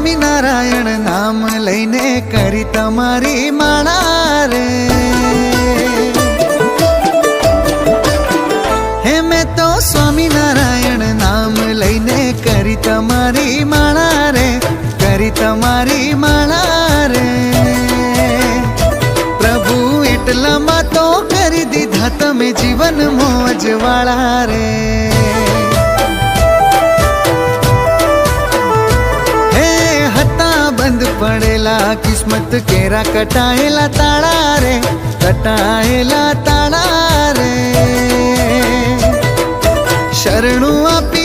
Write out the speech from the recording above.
સ્વામિનારાયણ નામ લઈને કરી તમારી માળા રે। હે મેં તો સ્વામિનારાયણ નામ લઈને કરી તમારી માળા રે, કરી તમારી માળા રે। પ્રભુ એટલામાં તો કરી દીધા તમે જીવન મોજ વાળા રે। બંધ પડેલા કિસ્મત કેરા કટાયેલા તાળા રે, કટાયેલા તાળા રે। શરણું આપી